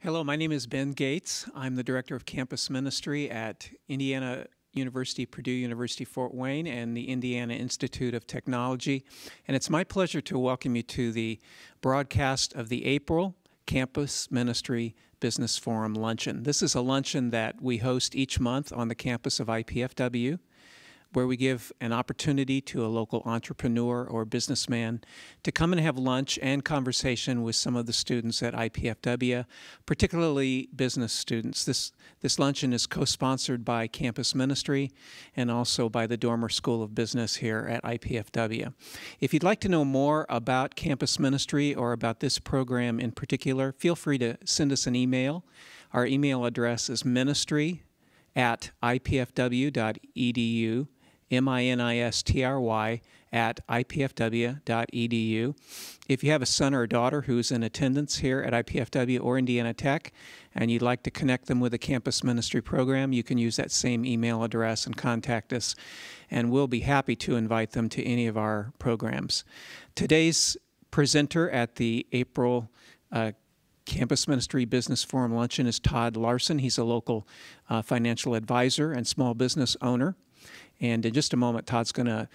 Hello, my name is Ben Gates. I'm the Director of Campus Ministry at Indiana University, Purdue University, Fort Wayne, and the Indiana Institute of Technology. And it's my pleasure to welcome you to the broadcast of the April Campus Ministry Business Forum Luncheon. This is a luncheon that we host each month on the campus of IPFW, where we give an opportunity to a local entrepreneur or businessman to come and have lunch and conversation with some of the students at IPFW, particularly business students. This luncheon is co-sponsored by Campus Ministry and also by the Dormer School of Business here at IPFW. If you'd like to know more about Campus Ministry or about this program in particular, feel free to send us an email. Our email address is ministry@ipfw.edu. ministry@ipfw.edu. If you have a son or a daughter who's in attendance here at IPFW or Indiana Tech and you'd like to connect them with a campus ministry program, you can use that same email address and contact us, and we'll be happy to invite them to any of our programs. Today's presenter at the April Campus Ministry Business Forum Luncheon is Todd Larson. He's a local financial advisor and small business owner. And in just a moment, Todd's going to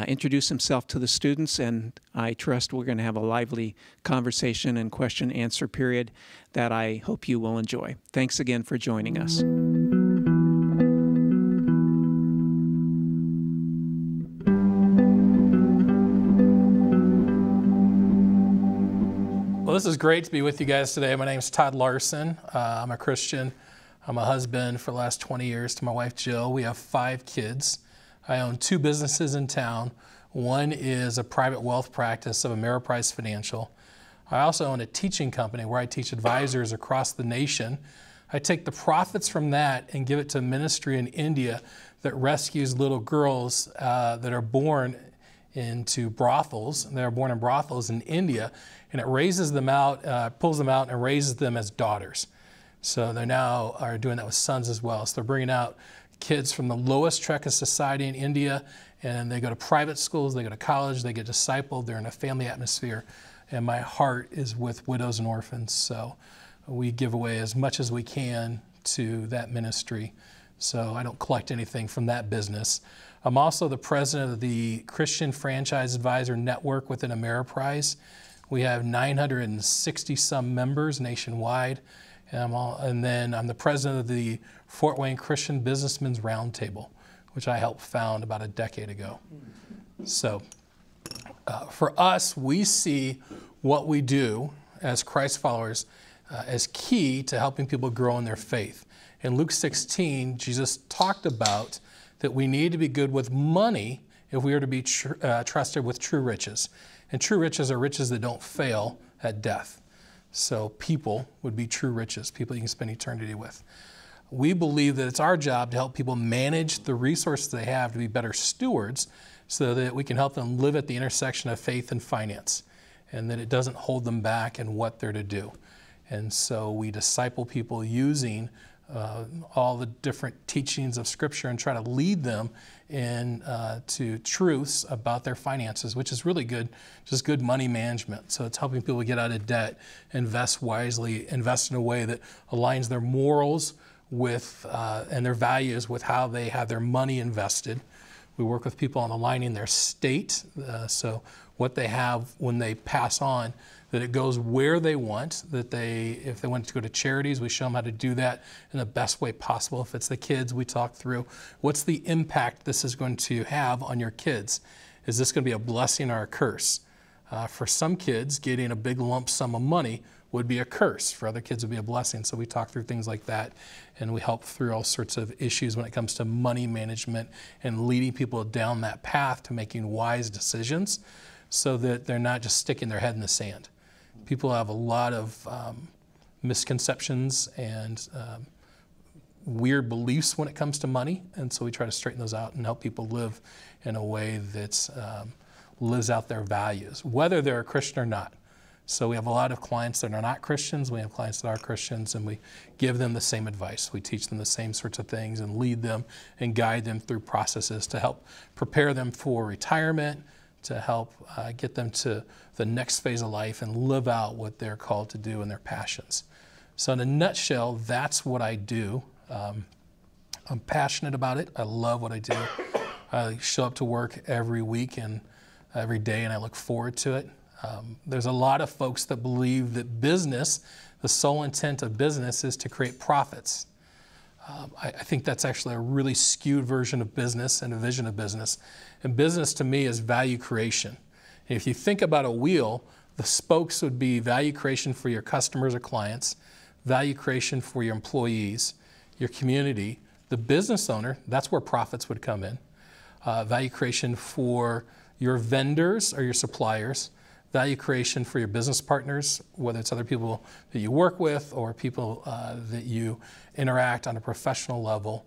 introduce himself to the students, and I trust we're going to have a lively conversation and question-answer period that I hope you will enjoy. Thanks again for joining us. Well, this is great to be with you guys today. My name is Todd Larson. I'm a Christian. I'm a husband for the last 20 years to my wife, Jill. We have 5 kids. I own 2 businesses in town. One is a private wealth practice of Ameriprise Financial. I also own a teaching company where I teach advisors across the nation. I take the profits from that and give it to a ministry in India that rescues little girls that are born into brothels. They're born in brothels in India, and it raises them out, pulls them out and raises them as daughters. So they now are doing that with sons as well. So they're bringing out kids from the lowest track of society in India, and they go to private schools, they go to college, they get discipled, they're in a family atmosphere, and my heart is with widows and orphans. So we give away as much as we can to that ministry. So I don't collect anything from that business. I'm also the president of the Christian Franchise Advisor Network within Ameriprise. We have 960 some members nationwide. And then I'm the president of the Fort Wayne Christian Businessmen's Roundtable, which I helped found about a decade ago. So for us, we see what we do as Christ followers as key to helping people grow in their faith. In Luke 16, Jesus talked about that we need to be good with money if we are to be trusted with true riches. And true riches are riches that don't fail at death. So people would be true riches, people you can spend eternity with. We believe that it's our job to help people manage the resources they have to be better stewards so that we can help them live at the intersection of faith and finance, and that it doesn't hold them back in what they're to do. And so we disciple people using all the different teachings of Scripture and try to lead them to truths about their finances, which is really good, just good money management. So it's helping people get out of debt, invest wisely, invest in a way that aligns their morals with and their values with how they have their money invested. We work with people on aligning their state, so what they have when they pass on, that it goes where they want, that if they want to go to charities, we show them how to do that in the best way possible. If it's the kids, we talk through what's the impact this is going to have on your kids. Is this going to be a blessing or a curse? For some kids, getting a big lump sum of money would be a curse. For other kids, it would be a blessing. So we talk through things like that, and we help through all sorts of issues when it comes to money management and leading people down that path to making wise decisions so that they're not just sticking their head in the sand. People have a lot of misconceptions and weird beliefs when it comes to money, and so we try to straighten those out and help people live in a way that lives out their values, whether they're a Christian or not. So we have a lot of clients that are not Christians, we have clients that are Christians, and we give them the same advice. We teach them the same sorts of things and lead them and guide them through processes to help prepare them for retirement, to help get them to the next phase of life and live out what they're called to do and their passions. So in a nutshell, that's what I do. I'm passionate about it. I love what I do. I show up to work every week and every day, and I look forward to it. There's a lot of folks that believe that business, the sole intent of business is to create profits. I think that's actually a really skewed version of business and a vision of business. And business to me is value creation. And if you think about a wheel, the spokes would be value creation for your customers or clients, value creation for your employees, your community, the business owner, that's where profits would come in, value creation for your vendors or your suppliers, value creation for your business partners, whether it's other people that you work with or people that you interact on a professional level.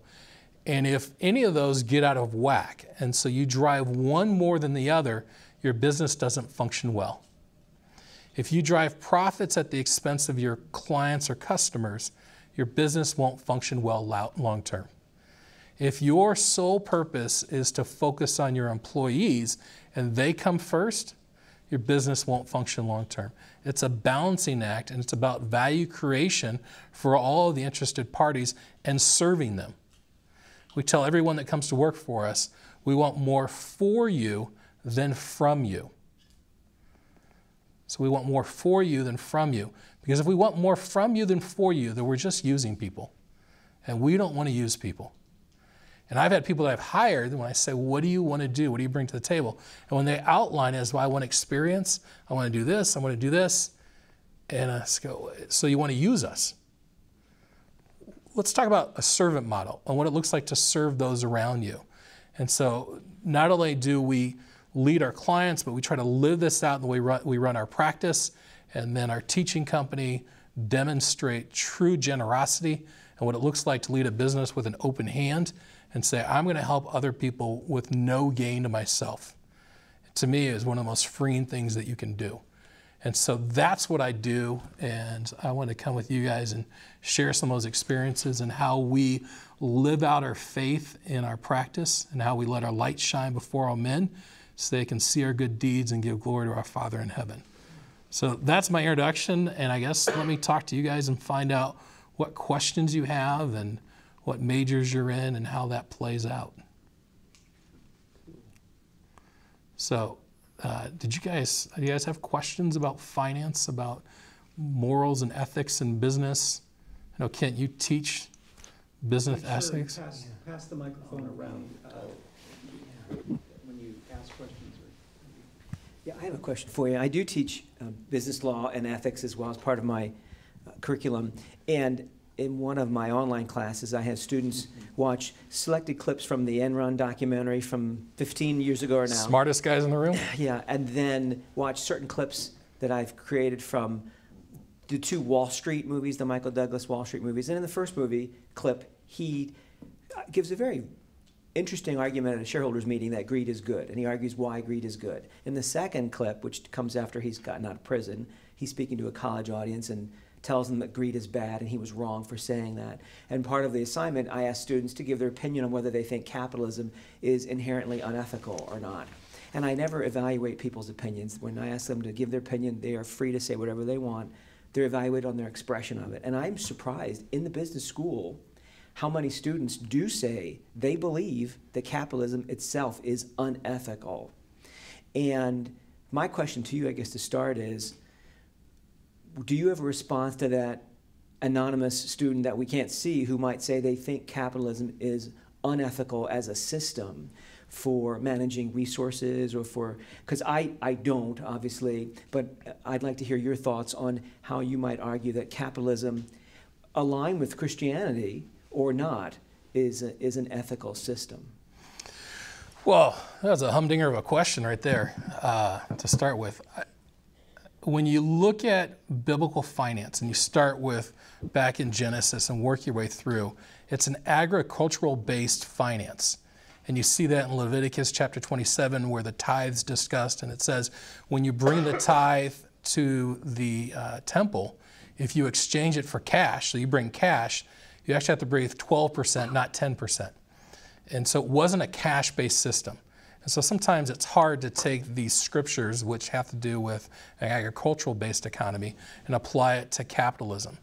And if any of those get out of whack, and so you drive one more than the other, your business doesn't function well. If you drive profits at the expense of your clients or customers, your business won't function well long term. If your sole purpose is to focus on your employees and they come first, your business won't function long term. It's a balancing act, and it's about value creation for all of the interested parties and serving them. We tell everyone that comes to work for us, we want more for you than from you. So we want more for you than from you. Because if we want more from you than for you, then we're just using people. And we don't want to use people. And I've had people that I've hired, when I say, what do you want to do? What do you bring to the table? And when they outline it as, well, I want experience, I want to do this, I want to do this. And I go, so you want to use us? Let's talk about a servant model and what it looks like to serve those around you. And so not only do we lead our clients, but we try to live this out in the way we run our practice, and then our teaching company demonstrate true generosity and what it looks like to lead a business with an open hand and say, I'm going to help other people with no gain to myself. To me, is one of the most freeing things that you can do. And so that's what I do, and I want to come with you guys and share some of those experiences and how we live out our faith in our practice and how we let our light shine before all men so they can see our good deeds and give glory to our Father in heaven. So that's my introduction, and I guess let me talk to you guys and find out what questions you have and what majors you're in and how that plays out. So do you guys have questions about finance, about morals and ethics in business? I know, Kent, you teach business ethics. Pass the microphone around when you ask questions. Yeah, I have a question for you. I do teach business law and ethics as well as part of my curriculum. And in one of my online classes, I have students watch selected clips from the Enron documentary from 15 years ago or now. Smartest guys in the room? Yeah, and then watch certain clips that I've created from the two Wall Street movies, the Michael Douglas Wall Street movies. And in the first movie clip, he gives a very interesting argument at a shareholders meeting that greed is good, and he argues why greed is good. In the second clip, which comes after he's gotten out of prison, he's speaking to a college audience and tells them that greed is bad and he was wrong for saying that. And part of the assignment, I asked students to give their opinion on whether they think capitalism is inherently unethical or not. And I never evaluate people's opinions. When I ask them to give their opinion, they are free to say whatever they want. They're evaluated on their expression of it. And I'm surprised in the business school how many students do say they believe that capitalism itself is unethical. And my question to you, I guess, to start is, do you have a response to that anonymous student that we can't see who might say they think capitalism is unethical as a system for managing resources or for, because I don't, obviously, but I'd like to hear your thoughts on how you might argue that capitalism, aligned with Christianity or not, is an ethical system. Well, that was a humdinger of a question right there to start with. When you look at biblical finance and you start with back in Genesis and work your way through, it's an agricultural-based finance. And you see that in Leviticus chapter 27 where the tithe's discussed, and it says when you bring the tithe to the temple, if you exchange it for cash, so you bring cash, you actually have to bring 12%, not 10%. And so it wasn't a cash-based system. And so sometimes it's hard to take these scriptures, which have to do with an agricultural-based economy, and apply it to capitalism.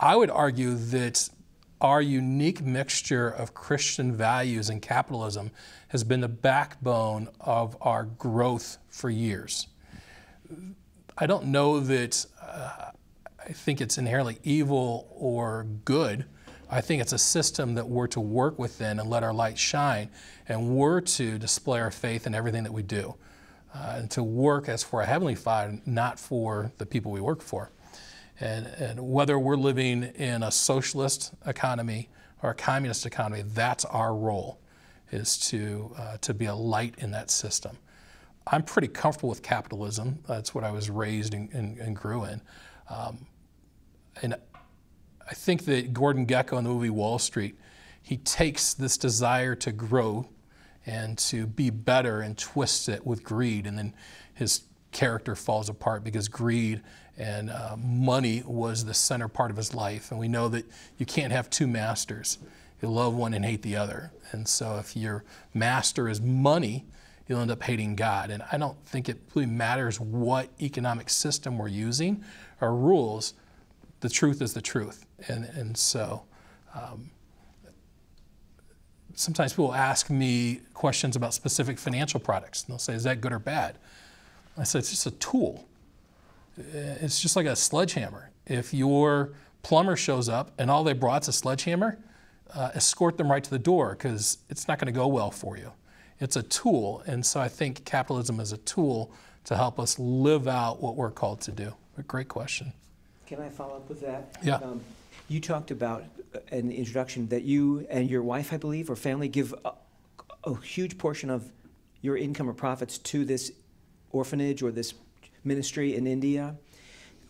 I would argue that our unique mixture of Christian values and capitalism has been the backbone of our growth for years. I don't know that I think it's inherently evil or good. I think it's a system that we're to work within and let our light shine, and we're to display our faith in everything that we do, and to work as for a Heavenly Father, not for the people we work for. And whether we're living in a socialist economy or a communist economy, that's our role, is to be a light in that system. I'm pretty comfortable with capitalism. That's what I was raised and grew in. And I think that Gordon Gekko in the movie Wall Street, he takes this desire to grow and to be better and twists it with greed, and then his character falls apart because greed and money was the center part of his life. And we know that you can't have two masters. You love one and hate the other. And so if your master is money, you'll end up hating God. And I don't think it really matters what economic system we're using or rules. The truth is the truth. And so sometimes people ask me questions about specific financial products. And they'll say, is that good or bad? I said, it's just a tool. It's just like a sledgehammer. If your plumber shows up and all they brought's a sledgehammer, escort them right to the door, because it's not going to go well for you. It's a tool. And so I think capitalism is a tool to help us live out what we're called to do. A great question. Can I follow up with that? Yeah. You talked about in the introduction that you and your wife, I believe, or family give a huge portion of your income or profits to this orphanage or this ministry in India.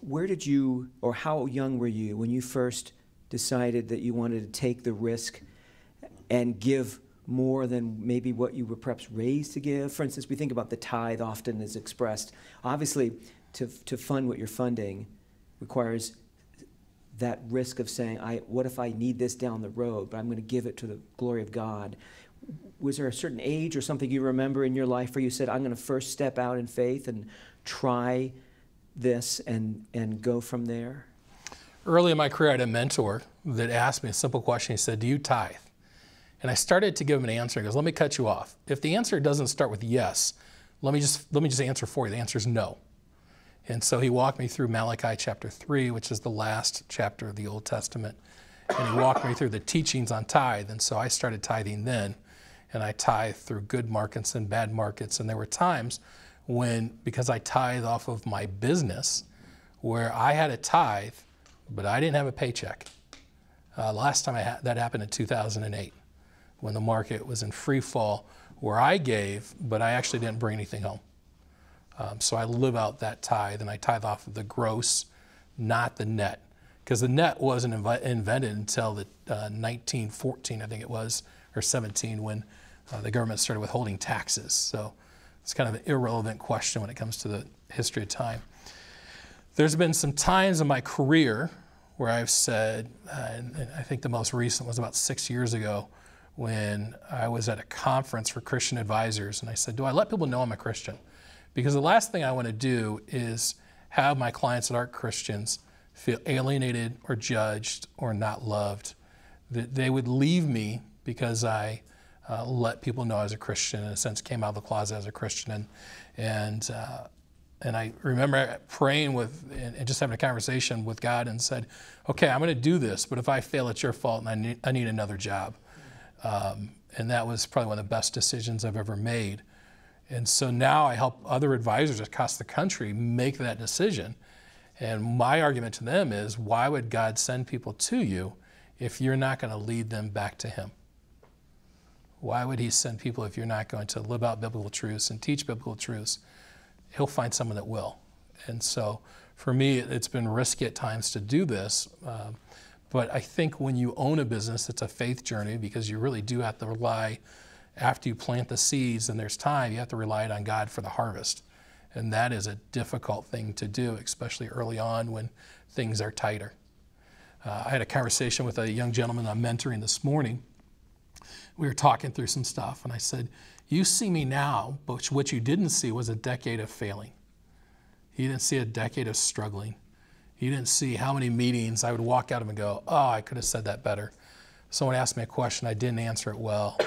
Where did you, or how young were you when you first decided that you wanted to take the risk and give more than maybe what you were perhaps raised to give? For instance, we think about the tithe often as expressed. Obviously, to fund what you're funding requires that risk of saying, what if I need this down the road, but I'm going to give it to the glory of God. Was there a certain age or something you remember in your life where you said, I'm going to first step out in faith and try this and go from there? Early in my career, I had a mentor that asked me a simple question. He said, do you tithe? And I started to give him an answer. He goes, let me cut you off. If the answer doesn't start with yes, let me just answer for you. The answer is no. And so he walked me through Malachi chapter 3, which is the last chapter of the Old Testament. And he walked me through the teachings on tithe. And so I started tithing then. And I tithe through good markets and bad markets. And there were times when, because I tithe off of my business, where I had a tithe, but I didn't have a paycheck. Last time that happened in 2008, when the market was in free fall, where I gave, but I actually didn't bring anything home. So I live out that tithe, and I tithe off of the gross, not the net. Because the net wasn't invented until the 1914, I think it was, or 17, when the government started withholding taxes. So it's kind of an irrelevant question when it comes to the history of time. There's been some times in my career where I've said, and I think the most recent was about 6 years ago, when I was at a conference for Christian advisors, and I said, do I let people know I'm a Christian? Because the last thing I want to do is have my clients that aren't Christians feel alienated or judged or not loved. That they would leave me because I let people know I was a Christian, in a sense, came out of the closet as a Christian. And I remember praying with, and just having a conversation with God, and said, okay, I'm going to do this, but if I fail, it's your fault, and I need another job. And that was probably one of the best decisions I've ever made. And so now I help other advisors across the country make that decision. And my argument to them is, why would God send people to you if you're not going to lead them back to Him? Why would He send people if you're not going to live out biblical truths and teach biblical truths? He'll find someone that will. And so for me, it's been risky at times to do this. But I think when you own a business, it's a faith journey, because you really do have to rely, after you plant the seeds and there's time, you have to rely on God for the harvest. And that is a difficult thing to do, especially early on when things are tighter. I had a conversation with a young gentleman I'm mentoring this morning. We were talking through some stuff, and I said, you see me now, but what you didn't see was a decade of failing. You didn't see a decade of struggling. You didn't see how many meetings I would walk out of and go, oh, I could have said that better. Someone asked me a question, I didn't answer it well.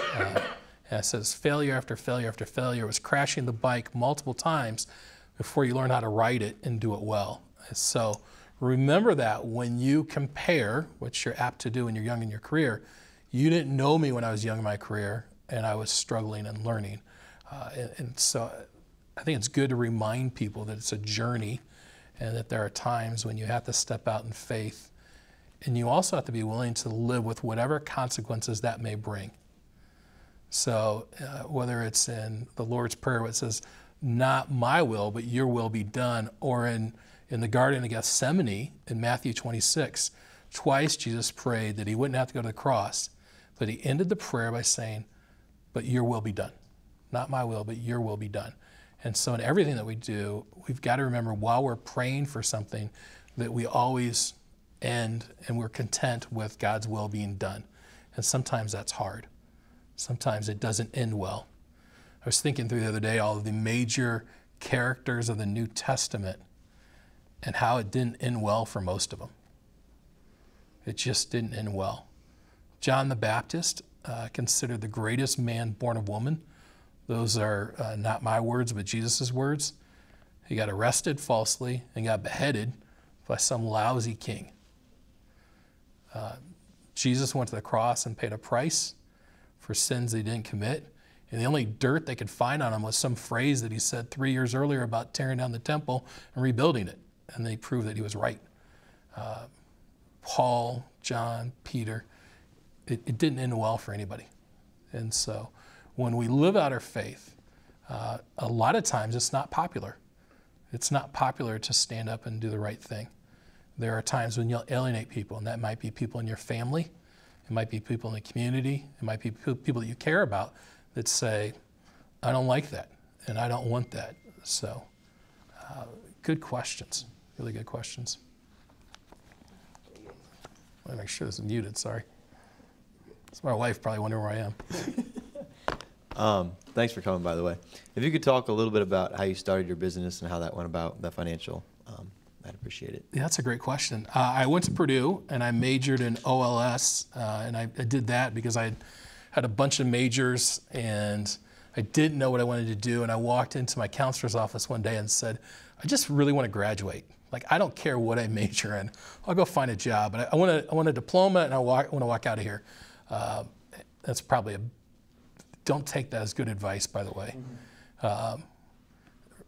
And it says failure after failure after failure. It was crashing the bike multiple times before you learn how to ride it and do it well. So remember that when you compare, which you're apt to do when you're young in your career, you didn't know me when I was young in my career and I was struggling and learning. And so I think it's good to remind people that it's a journey and that there are times when you have to step out in faith. And you also have to be willing to live with whatever consequences that may bring. So whether it's in the Lord's Prayer where it says, not my will, but your will be done, or in the Garden of Gethsemane in Matthew 26, twice Jesus prayed that he wouldn't have to go to the cross, but he ended the prayer by saying, but your will be done. Not my will, but your will be done. And so in everything that we do, we've got to remember while we're praying for something that we always end and we're content with God's will being done. And sometimes that's hard. Sometimes it doesn't end well. I was thinking through the other day all of the major characters of the New Testament and how it didn't end well for most of them. It just didn't end well. John the Baptist, considered the greatest man born of woman. Those are not my words, but Jesus' words. He got arrested falsely and got beheaded by some lousy king. Jesus went to the cross and paid a price for sins he didn't commit. And the only dirt they could find on him was some phrase that he said 3 years earlier about tearing down the temple and rebuilding it. And they proved that he was right. Paul, John, Peter, it didn't end well for anybody. And so when we live out our faith, a lot of times it's not popular. It's not popular to stand up and do the right thing. There are times when you'll alienate people, and that might be people in your family. It might be people in the community. It might be people that you care about that say, I don't like that, and I don't want that. So good questions, really good questions. Let me make sure this is muted, sorry. So my wife probably wondering where I am. Thanks for coming, by the way. If you could talk a little bit about how you started your business and how that went about, the financial, I'd appreciate it. Yeah, that's a great question. I went to Purdue and I majored in OLS, and I did that because I had a bunch of majors and I didn't know what I wanted to do. And I walked into my counselor's office one day and said, I just really want to graduate. Like, I don't care what I major in. I'll go find a job. But I want a diploma and I want to walk out of here. That's probably don't take that as good advice, by the way.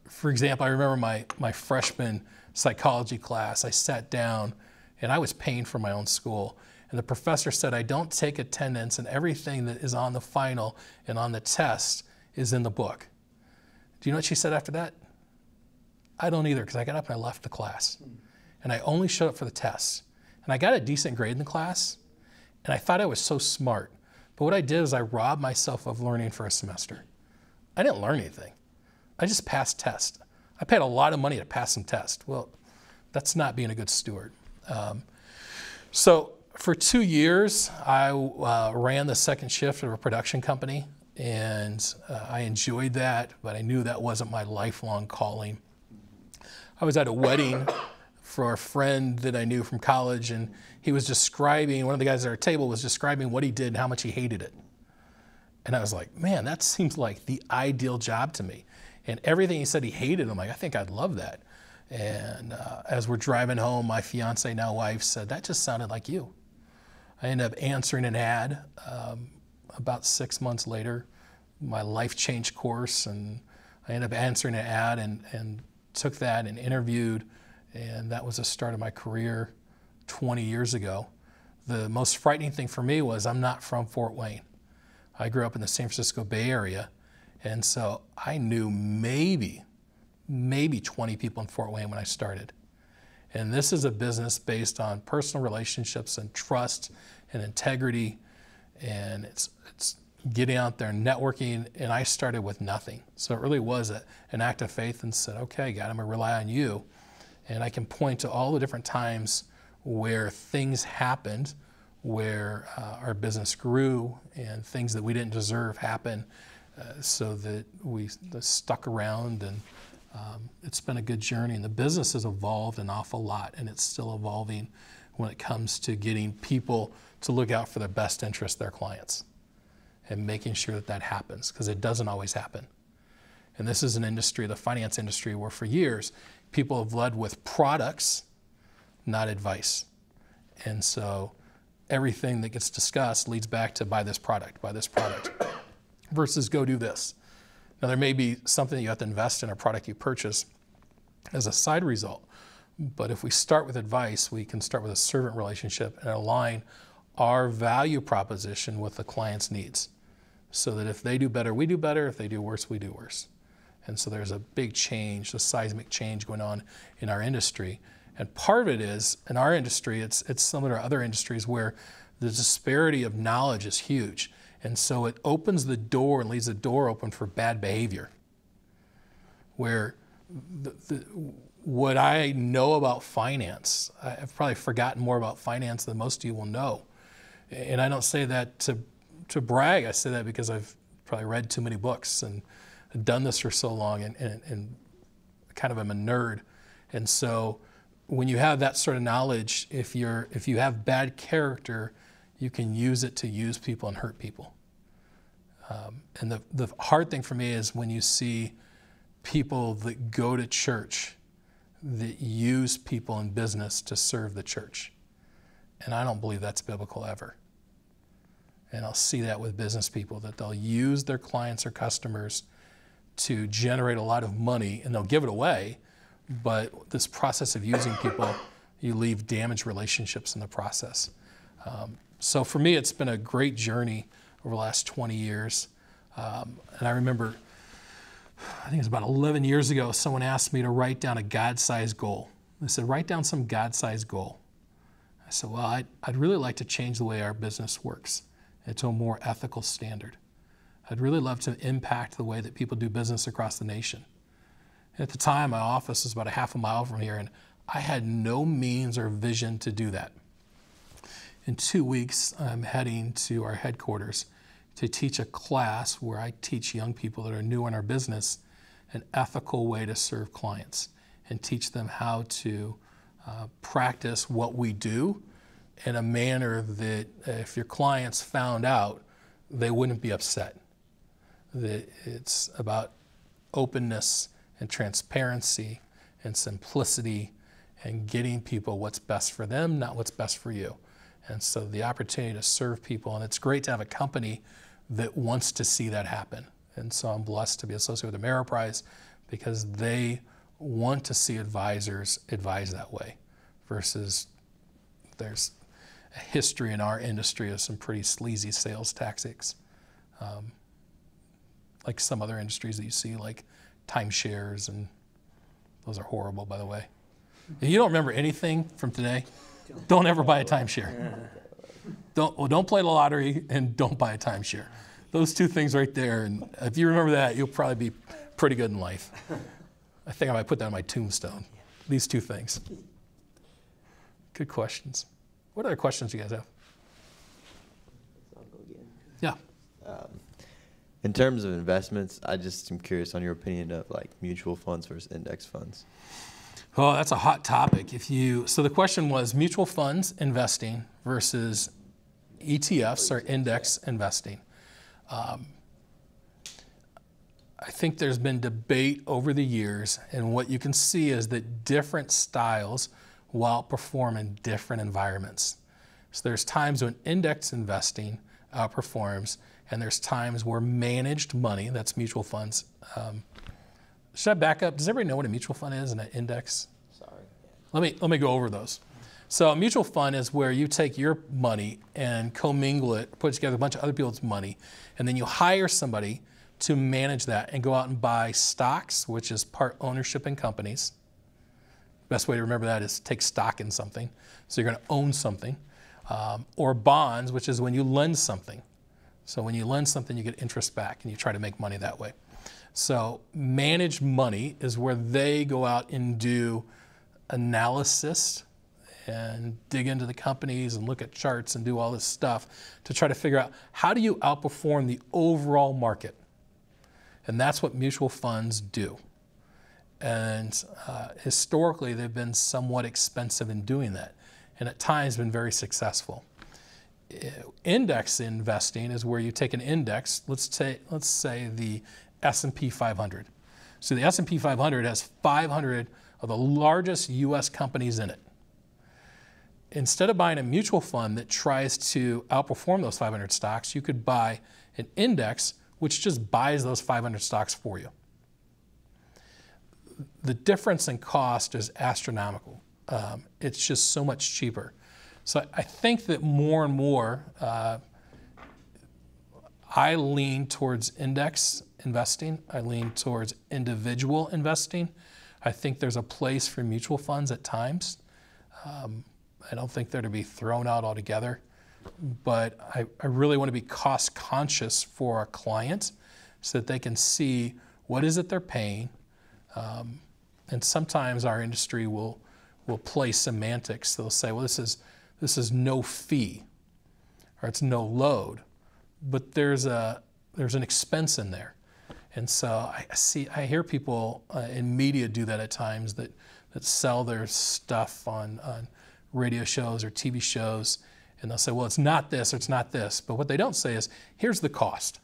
For example, I remember my freshman psychology class. I sat down and I was paying for my own school. And the professor said, I don't take attendance, and everything that is on the final and on the test is in the book. Do you know what she said after that? I don't either, because I got up and I left the class. And I only showed up for the tests. And I got a decent grade in the class, and I thought I was so smart. But what I did is I robbed myself of learning for a semester. I didn't learn anything. I just passed tests. I paid a lot of money to pass some tests. Well, that's not being a good steward. So for 2 years, I ran the second shift of a production company, and I enjoyed that, but I knew that wasn't my lifelong calling. I was at a wedding for a friend that I knew from college, and he was describing, one of the guys at our table was describing what he did and how much he hated it. And I was like, man, that seems like the ideal job to me. And everything he said he hated, I'm like, I think I'd love that. And as we're driving home, my fiance, now wife, said, that just sounded like you. I ended up answering an ad. About 6 months later, my life changed course, and I ended up answering an ad and took that and interviewed, and that was the start of my career 20 years ago. The most frightening thing for me was I'm not from Fort Wayne. I grew up in the San Francisco Bay Area, and so I knew maybe 20 people in Fort Wayne when I started. And this is a business based on personal relationships and trust and integrity, and it's getting out there and networking, and I started with nothing. So it really was an act of faith, and said, okay, God, I'm gonna rely on you. And I can point to all the different times where things happened, where our business grew and things that we didn't deserve happened, so that we stuck around and It's been a good journey, and the business has evolved an awful lot, and it's still evolving when it comes to getting people to look out for the best interest of their clients and making sure that that happens, because it doesn't always happen. And this is an industry, the finance industry, where for years people have led with products, not advice. And so everything that gets discussed leads back to buy this product, versus go do this. Now, there may be something that you have to invest in, a product you purchase as a side result. But if we start with advice, we can start with a servant relationship and align our value proposition with the client's needs. So that if they do better, we do better. If they do worse, we do worse. And so there's a big change, a seismic change going on in our industry. And part of it is, in our industry, it's similar to other industries where the disparity of knowledge is huge. And so it opens the door and leaves the door open for bad behavior. Where what I know about finance, I've probably forgotten more about finance than most of you will know. And I don't say that to brag. I say that because I've probably read too many books and done this for so long and kind of am a nerd. And so when you have that sort of knowledge, if you have bad character, you can use it to use people and hurt people. And the hard thing for me is when you see people that go to church that use people in business to serve the church. And I don't believe that's biblical ever. And I'll see that with business people, that they'll use their clients or customers to generate a lot of money, and they'll give it away. But this process of using people, you leave damaged relationships in the process. So for me, it's been a great journey over the last 20 years. And I remember, I think it was about 11 years ago, someone asked me to write down a God-sized goal. They said, write down some God-sized goal. I said, well, I'd really like to change the way our business works into a more ethical standard. I'd really love to impact the way that people do business across the nation. And at the time, my office was about a half a mile from here, and I had no means or vision to do that. In 2 weeks, I'm heading to our headquarters to teach a class where I teach young people that are new in our business an ethical way to serve clients and teach them how to practice what we do in a manner that if your clients found out, they wouldn't be upset. That it's about openness and transparency and simplicity and getting people what's best for them, not what's best for you. And so the opportunity to serve people, and it's great to have a company that wants to see that happen. And so I'm blessed to be associated with Ameriprise because they want to see advisors advise that way, versus there's a history in our industry of some pretty sleazy sales tactics, like some other industries that you see, like timeshares, and those are horrible, by the way. If you don't remember anything from today, don't ever buy a timeshare. Don't play the lottery, and don't buy a timeshare. Those two things right there, and if you remember that, you'll probably be pretty good in life. I think I might put that on my tombstone. These two things. Good questions. What other questions do you guys have? Yeah. In terms of investments, I just am curious on your opinion of like mutual funds versus index funds. Oh, that's a hot topic. So the question was mutual funds investing versus ETFs or index investing. I think there's been debate over the years, and what you can see is that different styles will outperform in different environments. So there's times when index investing outperforms, and there's times where managed money, that's mutual funds. Should I back up? Does everybody know what a mutual fund is and an index? Sorry. Let me go over those. So a mutual fund is where you take your money and commingle it, put together a bunch of other people's money, and then you hire somebody to manage that and go out and buy stocks, which is part ownership in companies. Best way to remember that is take stock in something. So you're going to own something. Or bonds, which is when you lend something. So when you lend something, you get interest back, and you try to make money that way. So managed money is where they go out and do analysis and dig into the companies and look at charts and do all this stuff to try to figure out how do you outperform the overall market. And that's what mutual funds do. And historically, they've been somewhat expensive in doing that, and at times been very successful. Index investing is where you take an index, let's say the S&P 500. So the S&P 500 has 500 of the largest U.S. companies in it. Instead of buying a mutual fund that tries to outperform those 500 stocks, you could buy an index which just buys those 500 stocks for you. The difference in cost is astronomical. It's just so much cheaper. So I think that more and more, I lean towards index investing. I lean towards individual investing. I think there's a place for mutual funds at times. I don't think they're to be thrown out altogether, but I really want to be cost conscious for our clients so that they can see what is it they're paying. And sometimes our industry will play semantics. They'll say, well, this is no fee, or it's no load, but there's an expense in there. And so I hear people in media do that at times, that sell their stuff on radio shows or TV shows, and they'll say, well, it's not this or it's not this. But what they don't say is, here's the cost.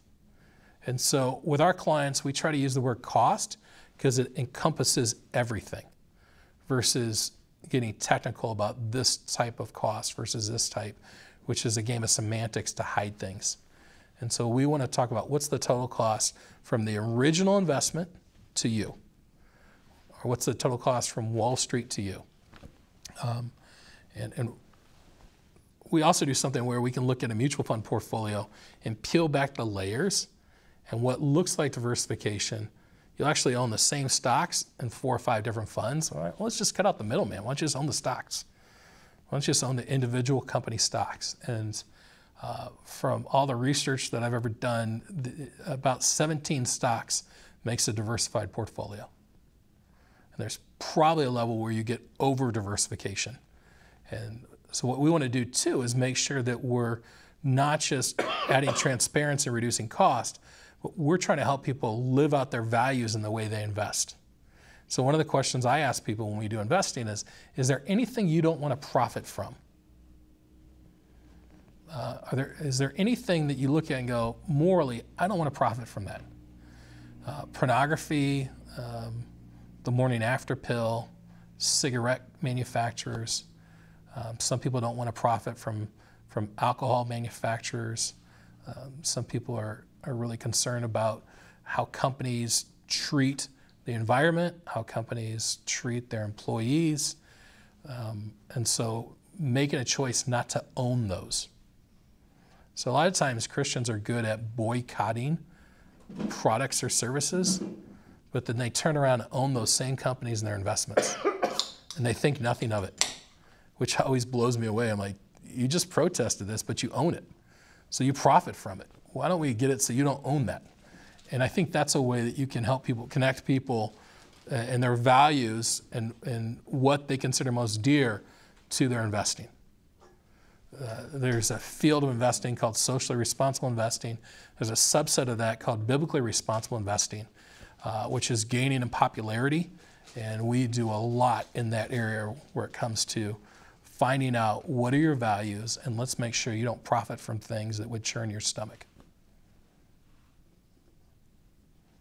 And so with our clients, we try to use the word cost because it encompasses everything, versus getting technical about this type of cost versus this type, which is a game of semantics to hide things. And so we want to talk about what's the total cost from the original investment to you, or what's the total cost from Wall Street to you. And we also do something where we can look at a mutual fund portfolio and peel back the layers, and what looks like diversification, you'll actually own the same stocks in 4 or 5 different funds. All right, well, let's just cut out the middleman. Why don't you just own the stocks? Why don't you just own the individual company stocks? And from all the research that I've ever done, about 17 stocks makes a diversified portfolio. And there's probably a level where you get over diversification. And so what we want to do too is make sure that we're not just adding transparency and reducing cost, but we're trying to help people live out their values in the way they invest. So one of the questions I ask people when we do investing is there anything you don't want to profit from? Is there anything that you look at and go, morally, I don't want to profit from that? Pornography, the morning after pill, cigarette manufacturers. Some people don't want to profit from alcohol manufacturers. Some people are really concerned about how companies treat the environment, how companies treat their employees. And so making a choice not to own those. So a lot of times Christians are good at boycotting products or services, but then they turn around and own those same companies and their investments. And they think nothing of it, which always blows me away. I'm like, you just protested this, but you own it. So you profit from it. Why don't we get it so you don't own that? And I think that's a way that you can help people, connect people and their values and what they consider most dear to their investing. There's a field of investing called socially responsible investing. There's a subset of that called biblically responsible investing, which is gaining in popularity. And we do a lot in that area where it comes to finding out what are your values, and let's make sure you don't profit from things that would churn your stomach.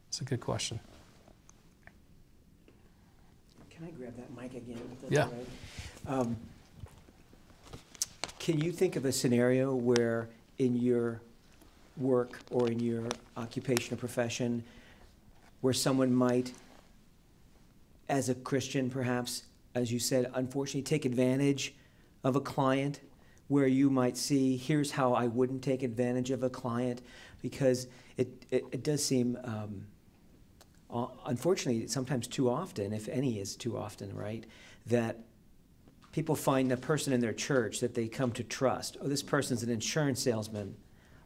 It's a good question. Can I grab that mic again? Yeah. Right? Can you think of a scenario where in your work or in your occupation or profession where someone might, as a Christian perhaps, as you said, unfortunately take advantage of a client, where you might see, here's how I wouldn't take advantage of a client? Because it does seem, unfortunately, sometimes too often, if any is too often, right, that people find a person in their church that they come to trust. Oh, this person's an insurance salesman.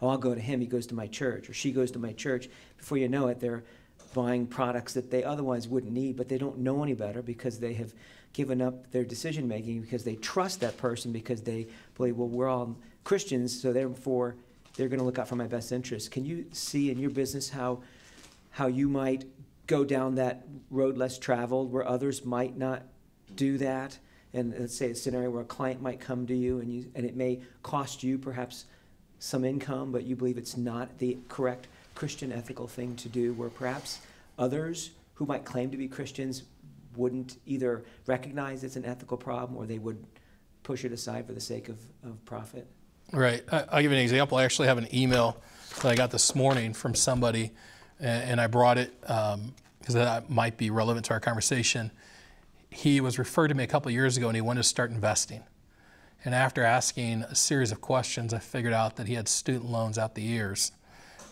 Oh, I'll go to him. He goes to my church, or she goes to my church. Before you know it, they're buying products that they otherwise wouldn't need, but they don't know any better because they have given up their decision making because they trust that person, because they believe, well, we're all Christians, so therefore they're going to look out for my best interest. Can you see in your business how you might go down that road less traveled where others might not do that. And let's say a scenario where a client might come to you and it may cost you perhaps some income, but you believe it's not the correct Christian ethical thing to do, where perhaps others who might claim to be Christians wouldn't either recognize it's an ethical problem or they would push it aside for the sake of profit. Right. I'll give you an example. I actually have an email that I got this morning from somebody, and I brought it because that might be relevant to our conversation. He was referred to me a couple of years ago, and he wanted to start investing. And after asking a series of questions, I figured out that he had student loans out the ears.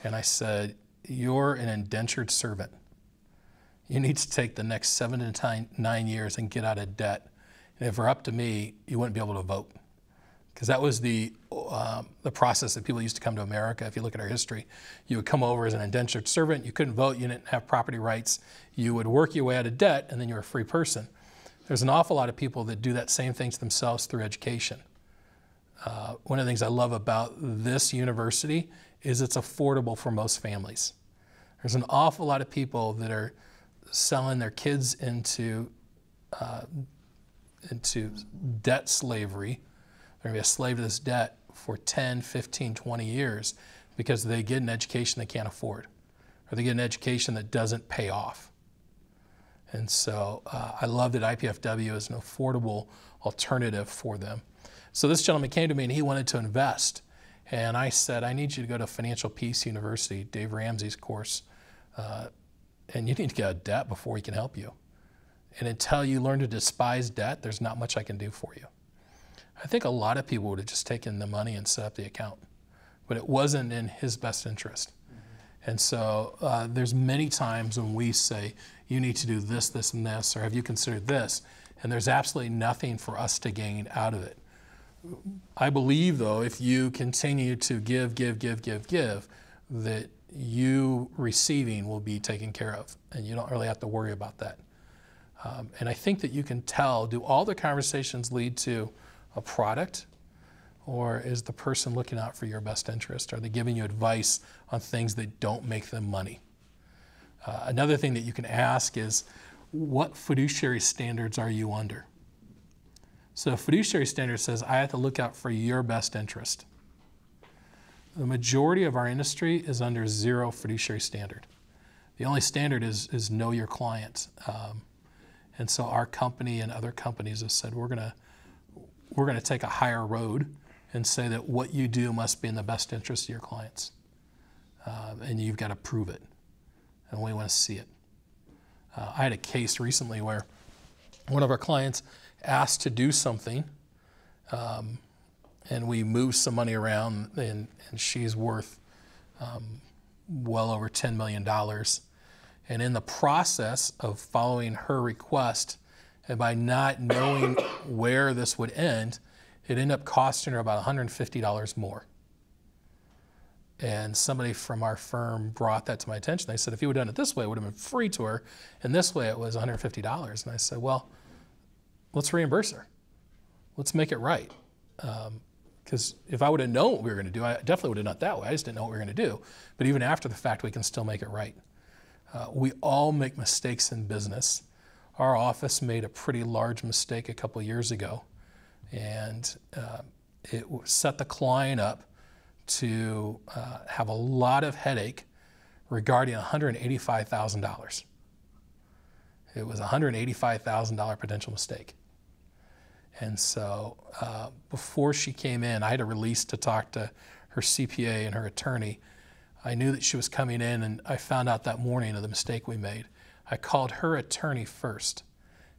And I said, "You're an indentured servant. You need to take the next 7 to 9 years and get out of debt. And if it were up to me, you wouldn't be able to vote." Because that was the process that people used to come to America. If you look at our history, you would come over as an indentured servant. You couldn't vote. You didn't have property rights. You would work your way out of debt, and then you're a free person. There's an awful lot of people that do that same thing to themselves through education. One of the things I love about this university is it's affordable for most families. There's an awful lot of people that are selling their kids into debt slavery. They're going to be a slave to this debt for 10, 15, 20 years because they get an education they can't afford, or they get an education that doesn't pay off. And so I love that IPFW is an affordable alternative for them. So this gentleman came to me and he wanted to invest. And I said, "I need you to go to Financial Peace University, Dave Ramsey's course, and you need to get out of debt before he can help you. And until you learn to despise debt, there's not much I can do for you." I think a lot of people would have just taken the money and set up the account, but it wasn't in his best interest. And so there's many times when we say, "You need to do this, this, and this," or "Have you considered this?" And there's absolutely nothing for us to gain out of it. I believe, though, if you continue to give, that you receiving will be taken care of, and you don't really have to worry about that. And I think that you can tell, do all the conversations lead to a product, or is the person looking out for your best interest? Are they giving you advice on things that don't make them money? Another thing that you can ask is, what fiduciary standards are you under? So a fiduciary standard says, I have to look out for your best interest. The majority of our industry is under 0 fiduciary standard. The only standard is know your client. And so our company and other companies have said, we're going to take a higher road and say that what you do must be in the best interest of your clients. And you've got to prove it. And we want to see it. I had a case recently where one of our clients asked to do something, and we moved some money around, and she's worth well over $10 million. And in the process of following her request, and by not knowing where this would end, it ended up costing her about $150 more. And somebody from our firm brought that to my attention. They said, if you would have done it this way, it would have been free to her, and this way it was $150. And I said, well, let's reimburse her. Let's make it right. Because if I would have known what we were going to do, I definitely would have done it that way. I just didn't know what we were going to do. But even after the fact, we can still make it right. We all make mistakes in business. Our office made a pretty large mistake a couple of years ago, and it set the client up to have a lot of headache regarding $185,000. It was a $185,000 potential mistake. And so before she came in, I had a release to talk to her CPA and her attorney. I knew that she was coming in, and I found out that morning of the mistake we made. I called her attorney first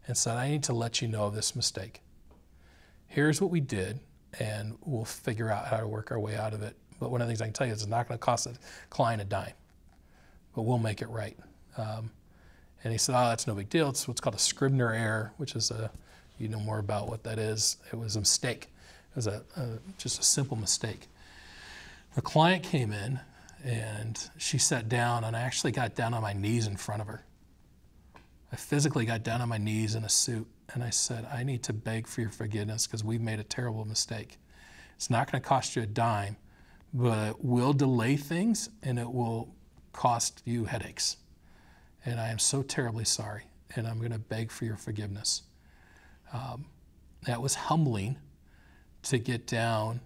and said, I need to let you know of this mistake. Here's what we did, and we'll figure out how to work our way out of it. But one of the things I can tell you is it's not going to cost the client a dime, but we'll make it right. And he said, oh, that's no big deal. It's what's called a Scribner error, which is you know more about what that is. It was a mistake. It was just a simple mistake. The client came in, and she sat down, and I actually got down on my knees in front of her. I physically got down on my knees in a suit, and I said, I need to beg for your forgiveness because we've made a terrible mistake. It's not going to cost you a dime, but it will delay things, and it will cost you headaches. and I am so terribly sorry, and I'm going to beg for your forgiveness. That was humbling to get down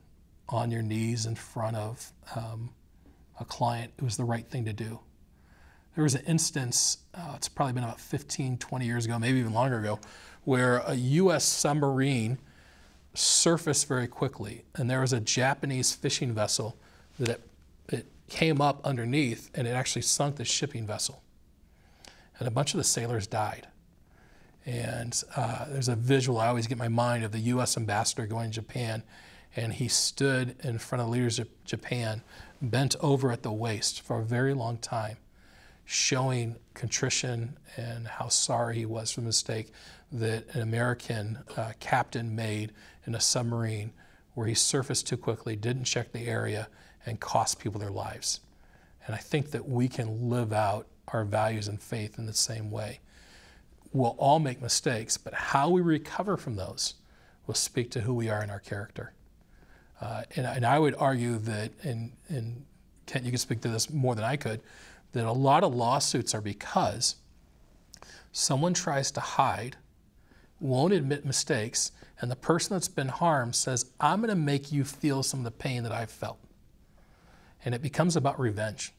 on your knees in front of a client. It was the right thing to do. There was an instance, it's probably been about 15, 20 years ago, maybe even longer ago, where a U.S. submarine surfaced very quickly, and there was a Japanese fishing vessel that it came up underneath, and it actually sunk the shipping vessel. And a bunch of the sailors died. And there's a visual I always get in my mind of the U.S. ambassador going to Japan, and he stood in front of the leaders of Japan, bent over at the waist for a very long time, showing contrition and how sorry he was for the mistake that an American captain made in a submarine where he surfaced too quickly, didn't check the area, and cost people their lives. And I think that we can live out our values and faith in the same way. We'll all make mistakes, but how we recover from those will speak to who we are in our character. And I would argue that, and Kent, you can speak to this more than I could, that a lot of lawsuits are because someone tries to hide, won't admit mistakes, and the person that's been harmed says, I'm going to make you feel some of the pain that I've felt. And it becomes about revenge.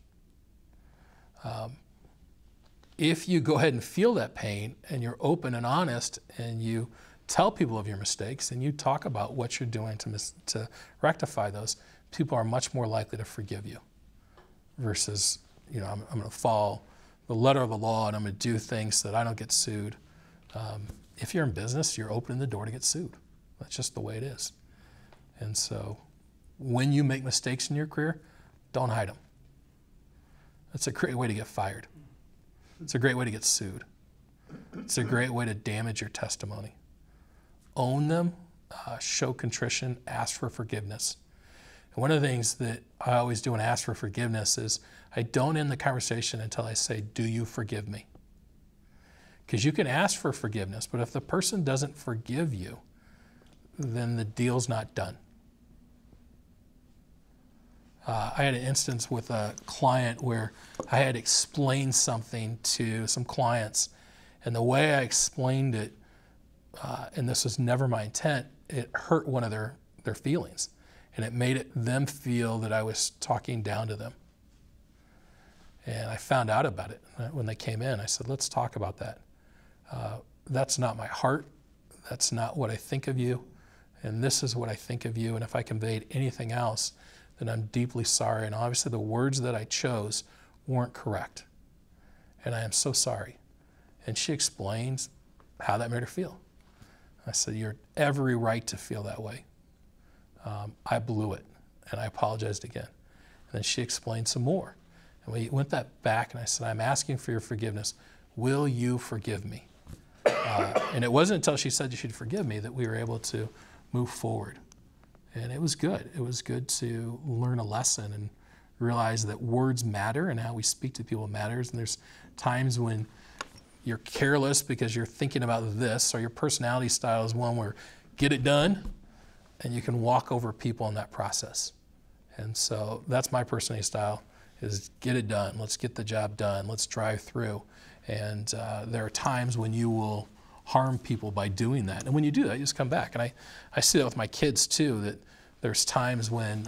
If you go ahead and feel that pain and you're open and honest and you tell people of your mistakes and you talk about what you're doing to rectify those, people are much more likely to forgive you versus, I'm going to follow the letter of the law and I'm going to do things so that I don't get sued. If you're in business, you're opening the door to get sued. That's just the way it is. And so when you make mistakes in your career, don't hide them. That's a great way to get fired. It's a great way to get sued. It's a great way to damage your testimony. Own them, show contrition, ask for forgiveness. And one of the things that I always do when I ask for forgiveness is I don't end the conversation until I say, do you forgive me? Because you can ask for forgiveness, but if the person doesn't forgive you, then the deal's not done. I had an instance with a client where I had explained something to some clients, and the way I explained it, and this was never my intent, it hurt one of their feelings, and it made them feel that I was talking down to them. And I found out about it when they came in. I said, let's talk about that. That's not my heart. That's not what I think of you. And this is what I think of you. And if I conveyed anything else, then I'm deeply sorry. And obviously the words that I chose weren't correct. And I am so sorry. And she explains how that made her feel. I said, you're every right to feel that way. I blew it, and I apologized again. And then she explained some more. And we went that back, and I said, I'm asking for your forgiveness. Will you forgive me? And it wasn't until she said she'd forgive me that we were able to move forward. And it was good. It was good to learn a lesson and realize that words matter and how we speak to people matters. And there's times when you're careless because you're thinking about this, or your personality style is one where get it done, and you can walk over people in that process. And so that's my personality style, is get it done. Let's get the job done. Let's drive through. And there are times when you will harm people by doing that. And when you do that, you just come back. And I see that with my kids too, that there's times when,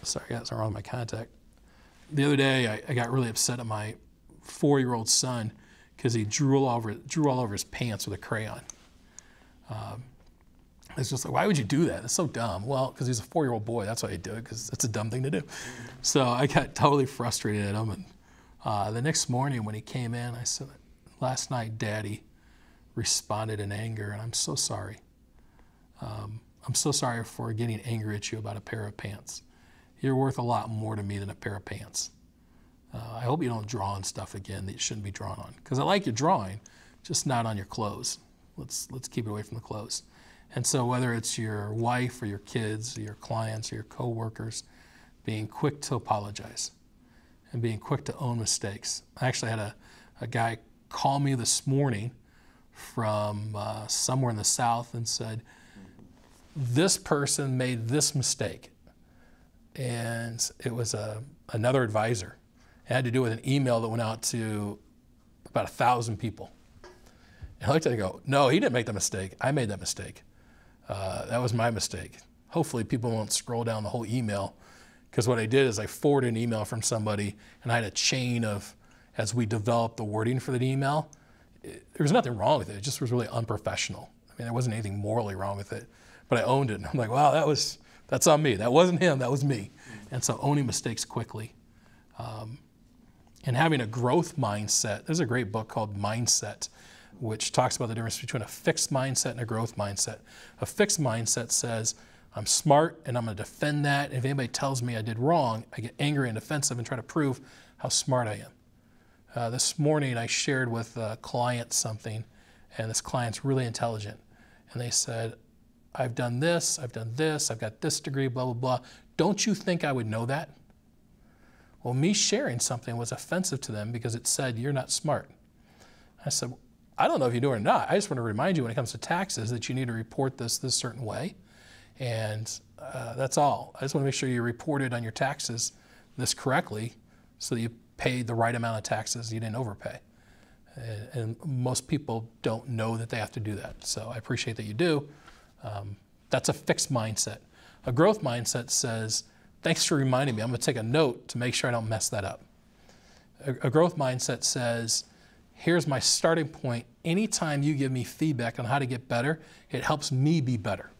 sorry, I got something wrong with my contact. The other day, I got really upset at my 4-year-old son because he drew all over his pants with a crayon. It's just like, why would you do that? It's so dumb. Well, because he's a 4-year-old boy, that's why he did it, because it's a dumb thing to do. So I got totally frustrated at him. And the next morning when he came in, I said, last night, Daddy responded in anger, and I'm so sorry. I'm so sorry for getting angry at you about a pair of pants. You're worth a lot more to me than a pair of pants. I hope you don't draw on stuff again that you shouldn't be drawn on. Because I like your drawing, just not on your clothes. Let's keep it away from the clothes. And so whether it's your wife or your kids or your clients or your coworkers, being quick to apologize and being quick to own mistakes. I actually had a guy call me this morning from somewhere in the South and said, this person made this mistake. And it was another advisor. It had to do with an email that went out to about 1,000 people. And I looked at it and go, no, he didn't make the mistake. I made that mistake. That was my mistake. Hopefully people won't scroll down the whole email, because what I did is I forwarded an email from somebody, and I had a chain of, as we developed the wording for the email, there was nothing wrong with it. It just was really unprofessional. I mean, there wasn't anything morally wrong with it, but I owned it. And I'm like, wow, that's on me. That wasn't him, that was me. And so owning mistakes quickly. And having a growth mindset. There's a great book called Mindset, which talks about the difference between a fixed mindset and a growth mindset. A fixed mindset says, I'm smart and I'm going to defend that. If anybody tells me I did wrong, I get angry and defensive and try to prove how smart I am. This morning I shared with a client something, and this client's really intelligent. And they said, I've done this, I've got this degree, blah, blah, blah. Don't you think I would know that? Well, me sharing something was offensive to them because it said, you're not smart. I said, I don't know if you do or not. I just want to remind you when it comes to taxes that you need to report this certain way. And that's all. I just want to make sure you reported on your taxes this correctly so that you paid the right amount of taxes, you didn't overpay. And most people don't know that they have to do that. So I appreciate that you do. That's a fixed mindset. A growth mindset says, thanks for reminding me. I'm going to take a note to make sure I don't mess that up. A growth mindset says, here's my starting point. Anytime you give me feedback on how to get better, it helps me be better.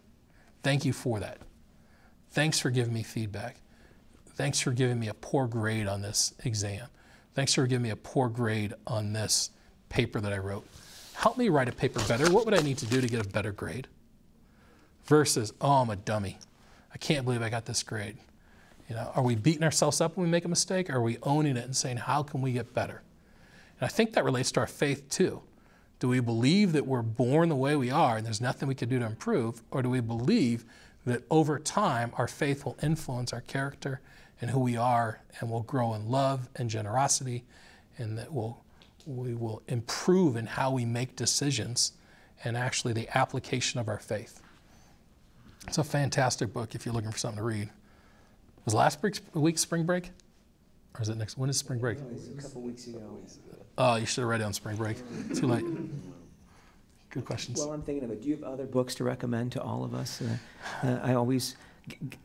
Thank you for that. Thanks for giving me feedback. Thanks for giving me a poor grade on this exam. Thanks for giving me a poor grade on this paper that I wrote. Help me write a paper better. What would I need to do to get a better grade? Versus, oh, I'm a dummy. I can't believe I got this grade. You know, are we beating ourselves up when we make a mistake, or are we owning it and saying, how can we get better? And I think that relates to our faith too. Do we believe that we're born the way we are and there's nothing we can do to improve, or do we believe that over time our faith will influence our character and who we are, and will grow in love and generosity, and that we will improve in how we make decisions and actually the application of our faith? It's a fantastic book if you're looking for something to read. Was last week spring break? Or is it next? When is spring break? It was a couple weeks ago. Oh, you should have read it on spring break. Too late. Good questions. Well, I'm thinking of it. Do you have other books to recommend to all of us? I always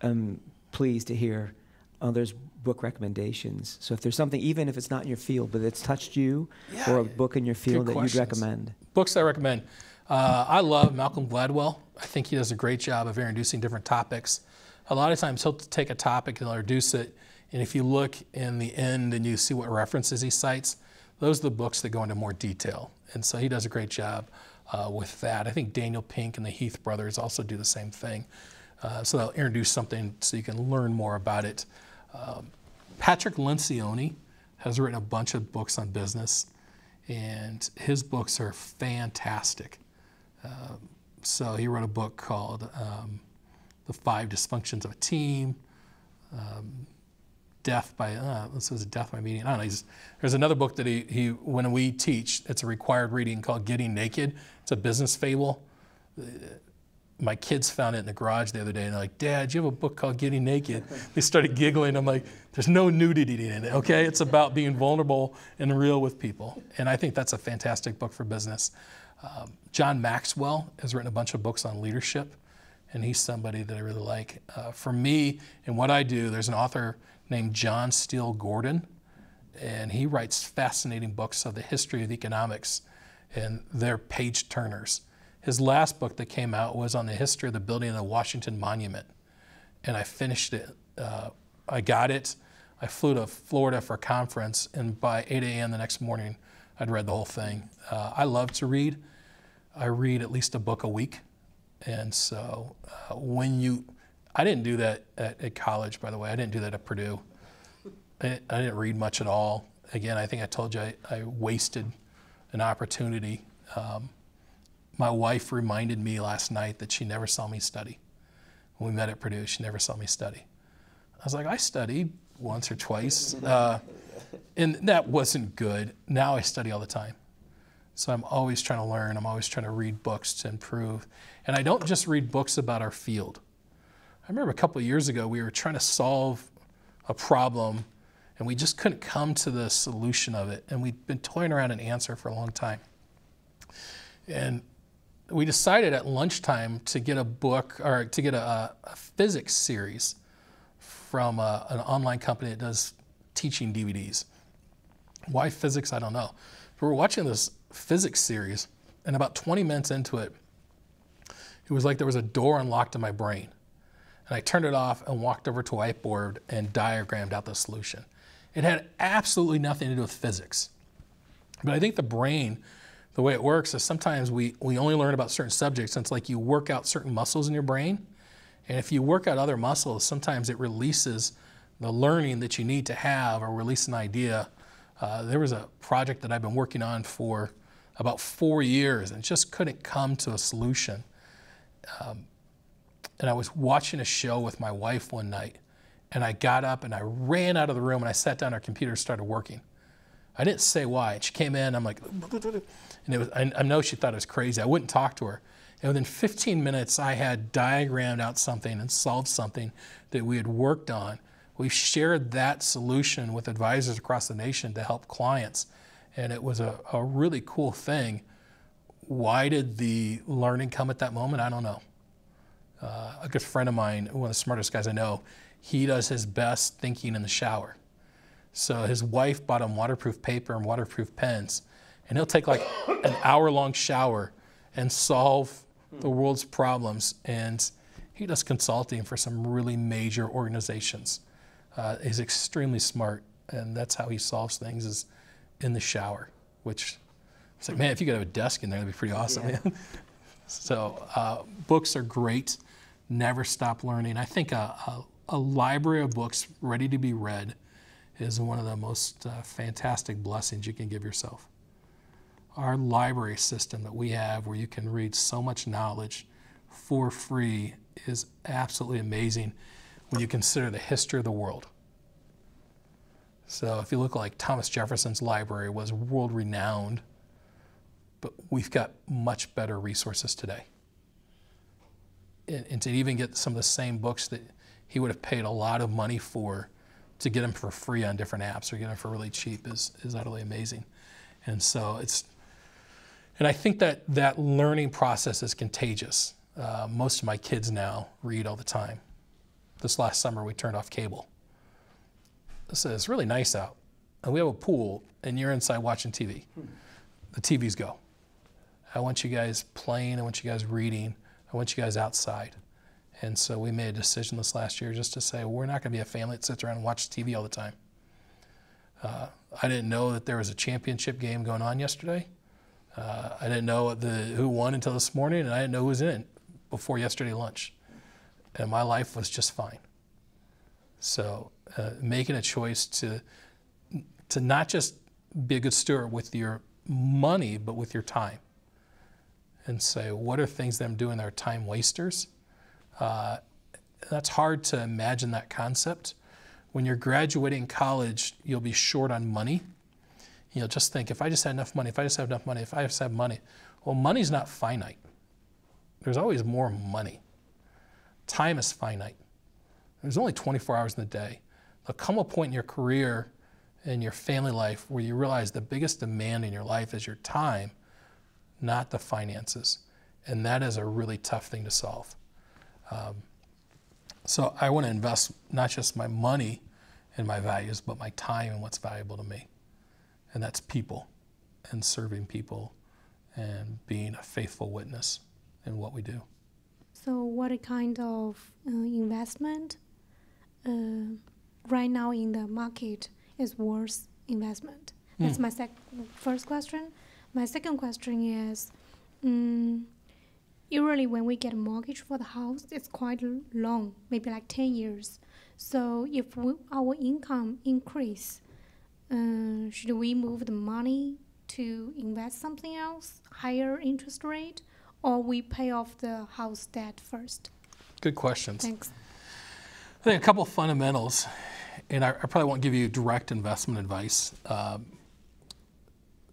am pleased to hear others' book recommendations. So if there's something, even if it's not in your field, but it's touched you, or a book in your field that you'd recommend. Books I recommend. I love Malcolm Gladwell. I think he does a great job of introducing different topics. A lot of times he'll take a topic and he'll introduce it, and if you look in the end and you see what references he cites, those are the books that go into more detail. And so he does a great job with that. I think Daniel Pink and the Heath brothers also do the same thing. So they'll introduce something so you can learn more about it. Patrick Lencioni has written a bunch of books on business, and his books are fantastic. So he wrote a book called The 5 Dysfunctions of a Team, Death by Meeting. I don't know. There's another book that he when we teach, it's a required reading called Getting Naked. It's a business fable. My kids found it in the garage the other day, and they're like, Dad, you have a book called Getting Naked? They started giggling. I'm like, there's no nudity in it, okay? It's about being vulnerable and real with people. And I think that's a fantastic book for business. John Maxwell has written a bunch of books on leadership, and he's somebody that I really like. For me, and what I do, there's an author named John Steele Gordon, and he writes fascinating books of the history of economics, and they're page turners. His last book that came out was on the history of the building of the Washington Monument, and I finished it. I got it. I flew to Florida for a conference, and by 8 a.m. the next morning, I'd read the whole thing. I love to read. I read at least a book a week, and so I didn't do that at college, by the way. I didn't do that at Purdue. I didn't read much at all. Again, I think I told you I wasted an opportunity. My wife reminded me last night that she never saw me study. When we met at Purdue, she never saw me study. I was like, I studied once or twice, and that wasn't good. Now I study all the time. So I'm always trying to learn. I'm always trying to read books to improve. And I don't just read books about our field. I remember a couple of years ago, we were trying to solve a problem, And we just couldn't come to the solution of it. And we'd been toying around an answer for a long time. And we decided at lunchtime to get a book, or to get a physics series from an online company that does teaching DVDs. Why physics, I don't know. But we're watching this physics series, and about 20 minutes into it, it was like there was a door unlocked in my brain. And I turned it off and walked over to a whiteboard and diagrammed out the solution. It had absolutely nothing to do with physics. But I think the brain, the way it works is sometimes we only learn about certain subjects, and it's like you work out certain muscles in your brain. And if you work out other muscles, sometimes it releases the learning that you need to have or release an idea. There was a project that I've been working on for about 4 years and just couldn't come to a solution. And I was watching a show with my wife one night, and I got up and I ran out of the room and I sat down, our computer started working. I didn't say why. And she came in, I'm like, and it was, I know she thought it was crazy. I wouldn't talk to her. And within 15 minutes, I had diagrammed out something and solved something that we had worked on. We shared that solution with advisors across the nation to help clients. And it was a really cool thing. Why did the learning come at that moment? I don't know. A good friend of mine, one of the smartest guys I know, he does his best thinking in the shower. So his wife bought him waterproof paper and waterproof pens, and he'll take like an hour-long shower and solve the world's problems. And he does consulting for some really major organizations. He's extremely smart, and that's how he solves things, is in the shower, which it's like, man, if you could have a desk in there, that'd be pretty awesome. Yeah. So books are great. Never stop learning. I think a library of books ready to be read is one of the most fantastic blessings you can give yourself. Our library system that we have, where you can read so much knowledge for free, is absolutely amazing when you consider the history of the world. So if you look, like Thomas Jefferson's library was world renowned, but we've got much better resources today. And to even get some of the same books that he would have paid a lot of money for, to get them for free on different apps or get them for really cheap is utterly amazing. And so and I think that learning process is contagious. Most of my kids now read all the time. This last summer we turned off cable. So it's really nice out, and we have a pool, and you're inside watching TV. The TVs go. I want you guys playing, I want you guys reading, I want you guys outside. And so we made a decision this last year just to say, we're not going to be a family that sits around and watches TV all the time. I didn't know that there was a championship game going on yesterday. I didn't know who won until this morning, and I didn't know who was in it before yesterday lunch. And my life was just fine. So making a choice to not just be a good steward with your money, but with your time. And say, what are things that I'm doing that are time wasters? That's hard to imagine that concept. When you're graduating college, you'll be short on money. You'll just think, if I just had enough money, if I just have enough money, if I just have money. Well, money's not finite. There's always more money. Time is finite. There's only 24 hours in the day. There'll come a point in your career and your family life where you realize the biggest demand in your life is your time, not the finances. And that is a really tough thing to solve. So I want to invest not just my money and my values, but my time and what's valuable to me. And that's people, and serving people, and being a faithful witness in what we do. So what kind of investment right now in the market is worth investment? That's my first question. My second question is, usually when we get a mortgage for the house, it's quite long, maybe like 10 years. So if our income increase, should we move the money to invest something else, higher interest rate, or we pay off the house debt first? Good questions. Thanks. I think a couple of fundamentals, and I probably won't give you direct investment advice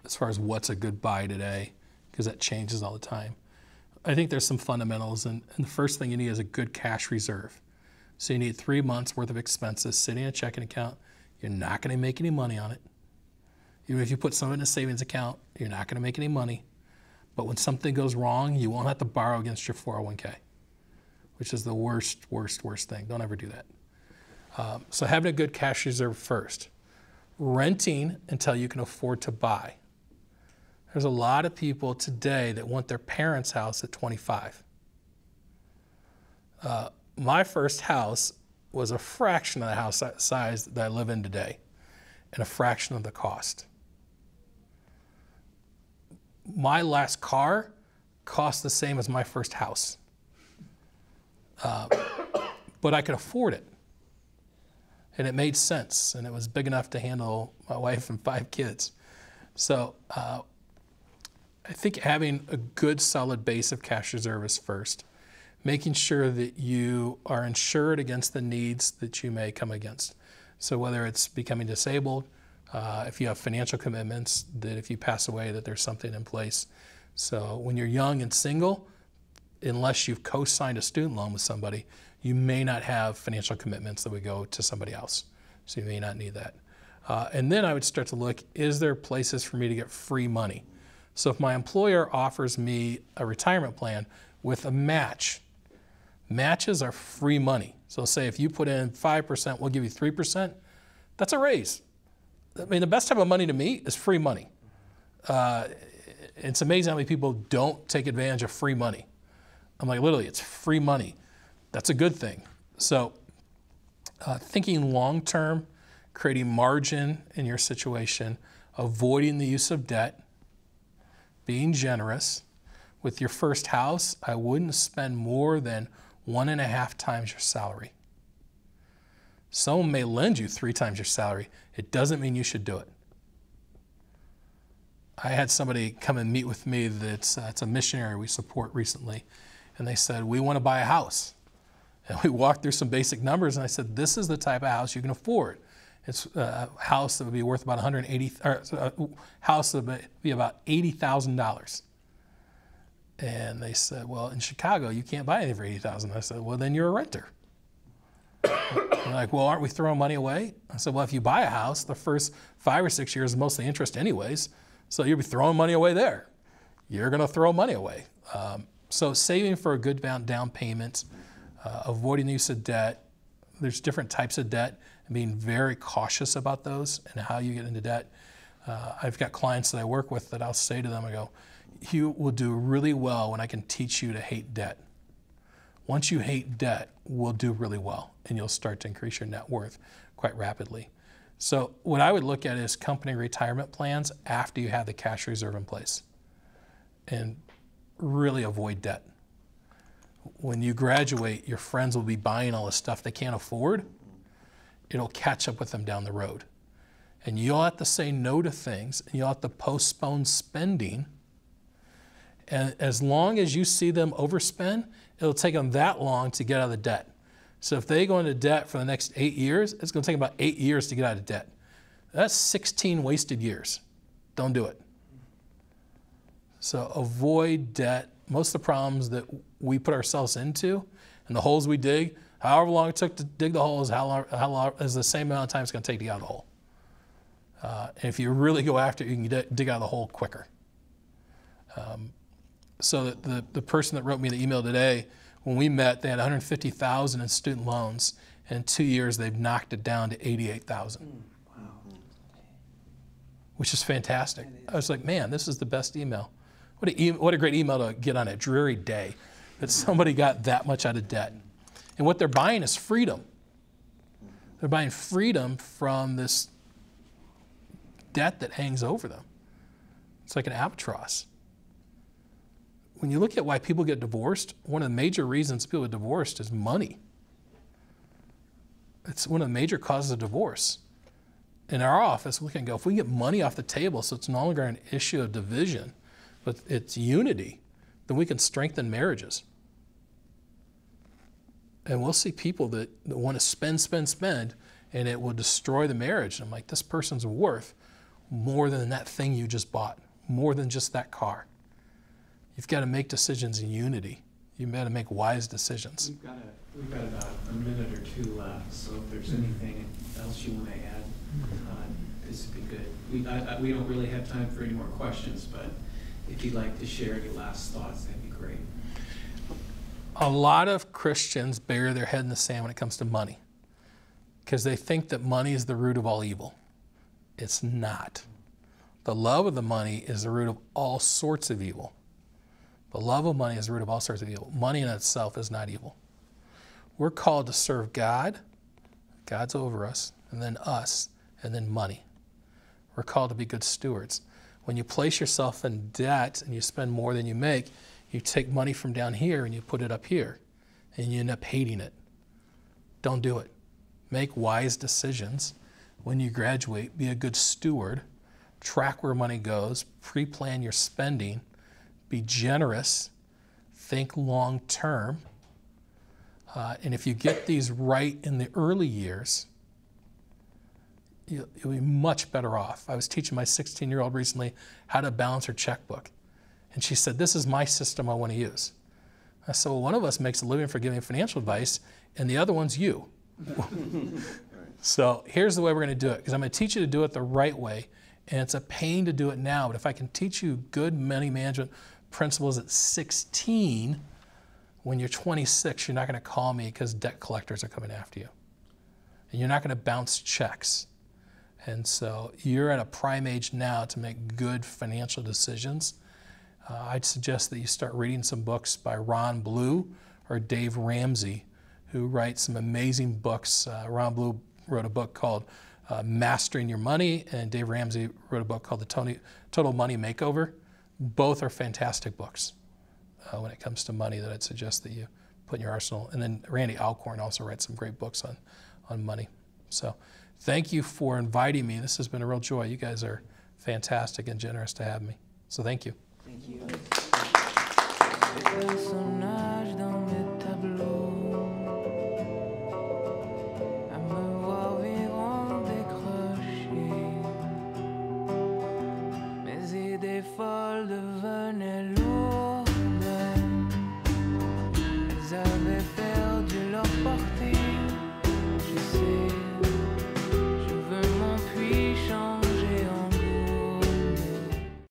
as far as what's a good buy today, because that changes all the time. I think there's some fundamentals, and the first thing you need is a good cash reserve. So you need 3 months worth of expenses sitting in a checking account. You're not going to make any money on it. Even if you put some in a savings account, you're not going to make any money. But when something goes wrong, you won't have to borrow against your 401k, which is the worst, worst, worst thing. Don't ever do that. So having a good cash reserve first. Renting until you can afford to buy. There's a lot of people today that want their parents' house at 25. My first house was a fraction of the house size that I live in today and a fraction of the cost. My last car cost the same as my first house. But I could afford it. And it made sense, and it was big enough to handle my wife and 5 kids. So I think having a good solid base of cash reserve is first. Making sure that you are insured against the needs that you may come against. So whether it's becoming disabled, if you have financial commitments, that if you pass away, that there's something in place. So when you're young and single, unless you've co-signed a student loan with somebody, you may not have financial commitments that would go to somebody else. So you may not need that. And then I would start to look, is there places for me to get free money? So if my employer offers me a retirement plan with a match, matches are free money. So say if you put in 5%, we'll give you 3%. That's a raise. I mean, the best type of money to me is free money. It's amazing how many people don't take advantage of free money. I'm like, literally, it's free money. That's a good thing. So thinking long-term, creating margin in your situation, avoiding the use of debt, being generous. With your first house, I wouldn't spend more than 1.5 times your salary. Someone may lend you 3 times your salary. It doesn't mean you should do it. I had somebody come and meet with me that's it's a missionary we support recently, and they said, we want to buy a house. And we walked through some basic numbers, and I said, this is the type of house you can afford. It's a house that would be worth about house that would be about $80,000. And they said, well, in Chicago, you can't buy anything for $80,000. I said, well, then you're a renter. They're like, well, aren't we throwing money away? I said, well, if you buy a house, the first 5 or 6 years is mostly interest anyways, so you'll be throwing money away there. You're going to throw money away. So saving for a good down payment, avoiding the use of debt. There's different types of debt, and being very cautious about those and how you get into debt. I've got clients that I work with that I'll say to them, I go, you will do really well when I can teach you to hate debt. Once you hate debt, we'll do really well, and you'll start to increase your net worth quite rapidly. So what I would look at is company retirement plans after you have the cash reserve in place, and really avoid debt. When you graduate, your friends will be buying all the stuff they can't afford. It'll catch up with them down the road. And you'll have to say no to things, and you'll have to postpone spending. And as long as you see them overspend, it'll take them that long to get out of the debt. So if they go into debt for the next 8 years, it's going to take about 8 years to get out of debt. That's 16 wasted years. Don't do it. So avoid debt. Most of the problems that we put ourselves into and the holes we dig, however long it took to dig the holes, how long is the same amount of time it's going to take to get out of the hole. And if you really go after it, you can dig out of the hole quicker. So the person that wrote me the email today, when we met, they had $150,000 in student loans. And in 2 years, they've knocked it down to $88,000. Wow. Which is fantastic. I was like, man, this is the best email. What a great email to get on a dreary day, that somebody got that much out of debt. And what they're buying is freedom. They're buying freedom from this debt that hangs over them. It's like an albatross. When you look at why people get divorced, one of the major reasons people get divorced is money. It's one of the major causes of divorce. In our office, we can go, if we get money off the table so it's no longer an issue of division, but it's unity, then we can strengthen marriages. And we'll see people that want to spend, and it will destroy the marriage. And I'm like, this person's worth more than that thing you just bought, more than just that car. You've got to make decisions in unity. You got to make wise decisions. We've got about a minute or two left, so if there's anything else you want to add, this would be good. We don't really have time for any more questions, but if you'd like to share any last thoughts, that'd be great. A lot of Christians bury their head in the sand when it comes to money because they think that money is the root of all evil. It's not. The love of the money is the root of all sorts of evil. The love of money is the root of all sorts of evil. Money in itself is not evil. We're called to serve God. God's over us, and then us, and then money. We're called to be good stewards. When you place yourself in debt and you spend more than you make, you take money from down here and you put it up here, and you end up hating it. Don't do it. Make wise decisions. When you graduate, be a good steward. Track where money goes. Pre-plan your spending. Be generous. Think long term. And if you get these right in the early years, you'll be much better off. I was teaching my 16-year-old recently how to balance her checkbook. And she said, this is my system I want to use. I said, well, one of us makes a living for giving financial advice, and the other one's you. So here's the way we're going to do it, because I'm going to teach you to do it the right way. And it's a pain to do it now, but if I can teach you good money management principles at 16, when you're 26, you're not going to call me because debt collectors are coming after you. And you're not going to bounce checks. And so you're at a prime age now to make good financial decisions. I'd suggest that you start reading some books by Ron Blue or Dave Ramsey, who write some amazing books. Ron Blue wrote a book called Mastering Your Money, and Dave Ramsey wrote a book called The Total Money Makeover. Both are fantastic books when it comes to money that I'd suggest that you put in your arsenal. And then Randy Alcorn also writes some great books on money. So thank you for inviting me. This has been a real joy. You guys are fantastic and generous to have me. So thank you. Thank you. Personnages dans mes tableaux, à me voir vivre en décroché, mes idées folles devenaient